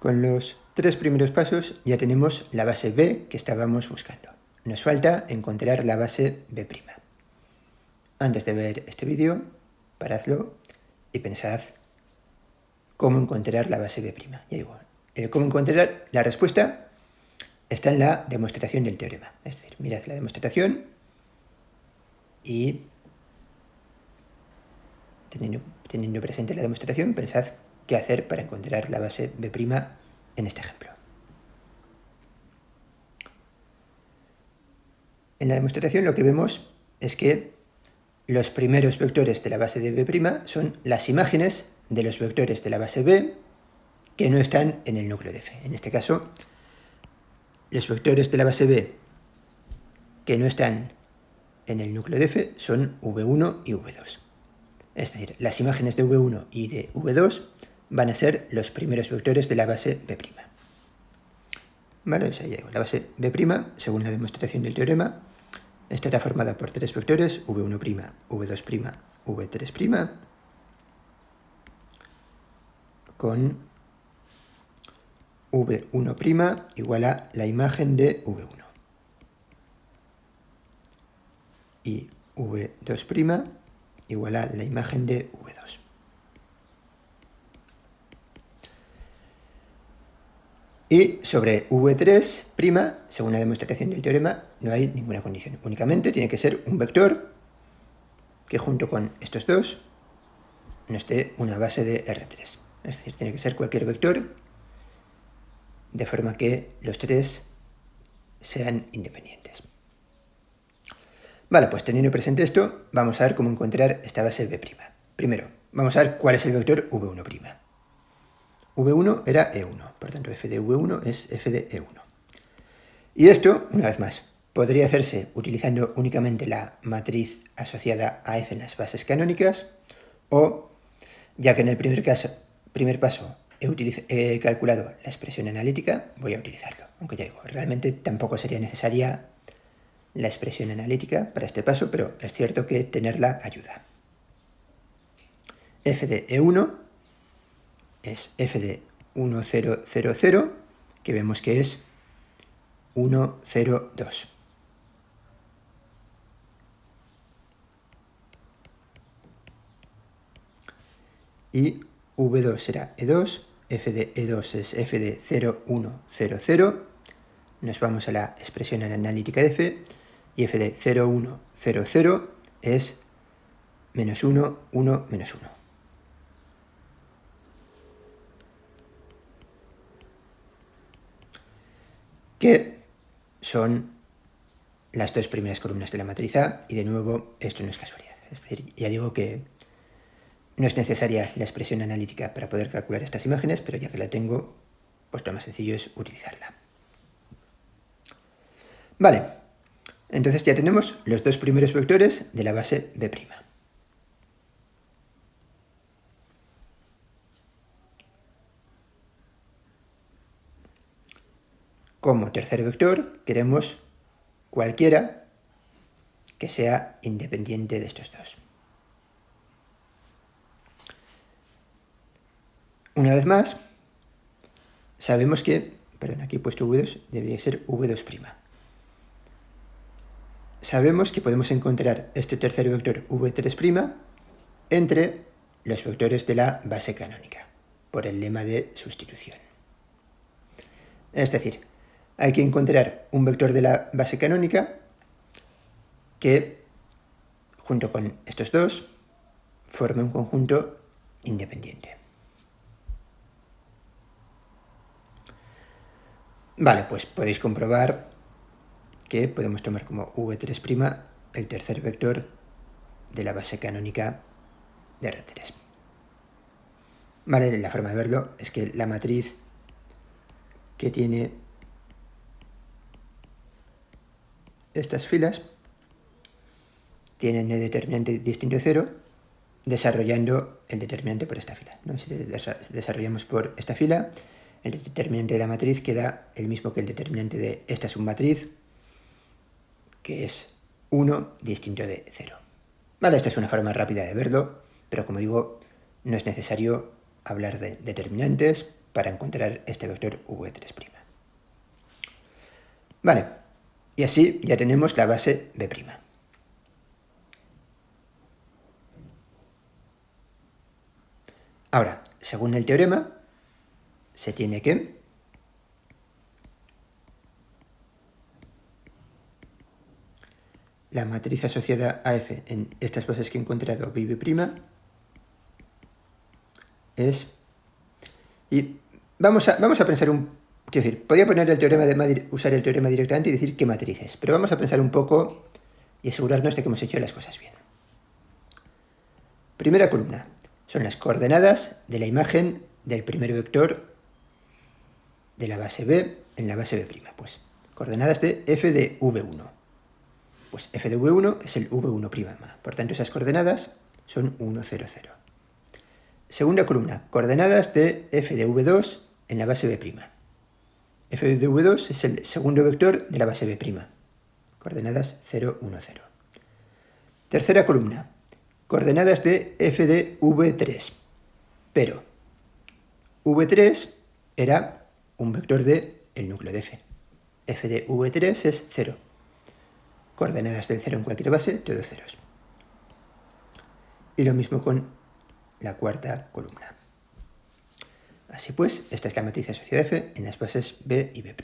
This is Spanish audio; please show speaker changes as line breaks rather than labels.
Con los 3 primeros pasos ya tenemos la base B que estábamos buscando. Nos falta encontrar la base B'. Antes de ver este vídeo, paradlo y pensad cómo encontrar la base B'. Ya digo, cómo encontrar la respuesta está en la demostración del teorema. Es decir, mirad la demostración y teniendo presente la demostración, pensad qué hacer para encontrar la base B' en este ejemplo. En la demostración lo que vemos es que los primeros vectores de la base de B' son las imágenes de los vectores de la base B que no están en el núcleo de F. En este caso, los vectores de la base B que no están en el núcleo de F son V1 y V2. Es decir, las imágenes de V1 y de V2 van a ser los primeros vectores de la base B'. ¿Vale? O sea, ya digo, la base B', según la demostración del teorema, estará formada por 3 vectores, V1', V2', V3', con V1' igual a la imagen de V1 y V2' igual a la imagen de V2. Y sobre V3', según la demostración del teorema, no hay ninguna condición. Únicamente tiene que ser un vector que junto con estos dos nos dé una base de R3. Es decir, tiene que ser cualquier vector de forma que los tres sean independientes. Vale, pues teniendo presente esto, vamos a ver cómo encontrar esta base B'. Primero, vamos a ver cuál es el vector V1'. V1 era E1, por tanto f de V1 es f de E1. Y esto, una vez más, podría hacerse utilizando únicamente la matriz asociada a F en las bases canónicas, o, ya que en el primer paso he calculado la expresión analítica, voy a utilizarlo. Aunque ya digo, realmente tampoco sería necesaria la expresión analítica para este paso, pero es cierto que tenerla ayuda. F de E1 es f de 1, 0, 0, 0, que vemos que es 1, 0, 2. Y V2 será E2, f de E2 es f de 0, 1, 0, 0. Nos vamos a la expresión analítica de f, y f de 0, 1, 0, 0 es menos 1, 1, menos 1. Que son las dos primeras columnas de la matriz A, y de nuevo esto no es casualidad. Es decir, ya digo que no es necesaria la expresión analítica para poder calcular estas imágenes, pero ya que la tengo, pues lo más sencillo es utilizarla. Vale, entonces ya tenemos los dos primeros vectores de la base B'. Como tercer vector queremos cualquiera que sea independiente de estos dos. Una vez más, sabemos que, perdón, aquí he puesto V2, debería ser V2'. Sabemos que podemos encontrar este tercer vector V3' entre los vectores de la base canónica, por el lema de sustitución. Es decir, hay que encontrar un vector de la base canónica que, junto con estos dos, forme un conjunto independiente. Vale, pues podéis comprobar que podemos tomar como V3' el tercer vector de la base canónica de R3. Vale, la forma de verlo es que la matriz que tiene estas filas tienen el determinante distinto de 0, desarrollando el determinante por esta fila, ¿no? Si desarrollamos por esta fila, el determinante de la matriz queda el mismo que el determinante de esta submatriz, que es 1 distinto de 0. Vale, esta es una forma rápida de verlo, pero como digo, no es necesario hablar de determinantes para encontrar este vector v3'. Vale, y así ya tenemos la base b'. Ahora, según el teorema, se tiene que la matriz asociada a F en estas bases que he encontrado, B y B', es... Y vamos a pensar quiero decir, podría poner el teorema usar el teorema directamente y decir qué matriz es, pero vamos a pensar un poco y asegurarnos de que hemos hecho las cosas bien. Primera columna. Son las coordenadas de la imagen del primer vector de la base B en la base B'. Pues coordenadas de f de v1. Pues f de v1 es el v1'. Por tanto, esas coordenadas son 1, 0, 0. Segunda columna. Coordenadas de f de v2 en la base B'. f de v2 es el segundo vector de la base B'. Coordenadas 0, 1, 0. Tercera columna. Coordenadas de f de v3. Pero v3 era un vector del núcleo de f. f de v3 es 0. Coordenadas del 0 en cualquier base, todos ceros. Y lo mismo con la cuarta columna. Así pues, esta es la matriz asociada f en las bases B y B'.